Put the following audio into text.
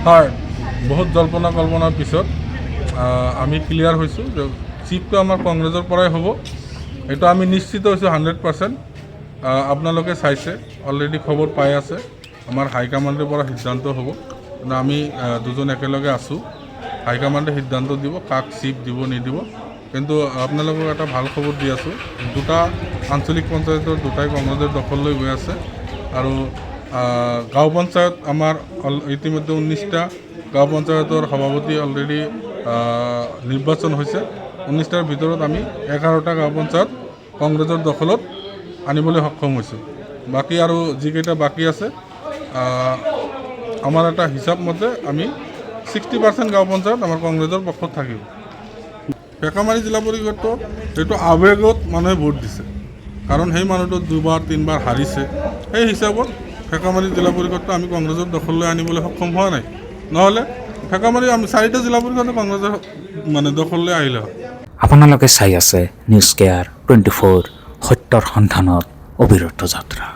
হয় বহুত জল্পনা কল্পনাৰ পিছত আমি ক্লিয়াৰ হৈছোঁ যে চিফটো আমাৰ কংগ্ৰেছৰ পৰাই হ'ব। এইটো আমি নিশ্চিত হৈছোঁ 100%। আপোনালোকে চাইছে, অলৰেডি খবৰ পাই আছে, আমাৰ হাইকমাণ্ডৰ পৰা সিদ্ধান্ত হ'ব। কিন্তু আমি দুজন একেলগে আছোঁ, হাইকমাণ্ডে সিদ্ধান্ত দিব কাক চিফ দিব নিদিব। কিন্তু আপোনালোকক এটা ভাল খবৰ দি আছোঁ, দুটা আঞ্চলিক পঞ্চায়তৰ দুটাই কংগ্ৰেছৰ দখললৈ গৈ আছে। আৰু গাঁও পঞ্চায়ত আমাৰ ইতিমধ্যে 19টা গাঁও পঞ্চায়তৰ সভাপতি অলৰেডি নিৰ্বাচন হৈছে। 19টাৰ ভিতৰত আমি 11টা গাঁও পঞ্চায়ত কংগ্ৰেছৰ দখলত আনিবলৈ সক্ষম হৈছোঁ। বাকী আৰু যিকেইটা বাকী আছে, আমাৰ এটা হিচাপ মতে আমি 60% গাঁও পঞ্চায়ত আমাৰ কংগ্ৰেছৰ পক্ষত থাকিব। পেকামাৰী জিলা পৰিষদত এইটো আৱেগত মানুহে ভোট দিছে, কাৰণ সেই মানুহটো 2-3 হাৰিছে। সেই হিচাপত পেকামাৰী জিলা পৰিষদটো আমি কংগ্ৰেছৰ দখললৈ আনিবলৈ সক্ষম হোৱা নাই। নহ'লে পেকামাৰী আমি 4টা জিলা পৰিষদে কংগ্ৰেছৰ দখললৈ আহিলে হয়। আপোনালোকে চাই আছে নিউজ কেয়াৰ 24, সত্যৰ সন্ধানত অবিৰত যাত্ৰা।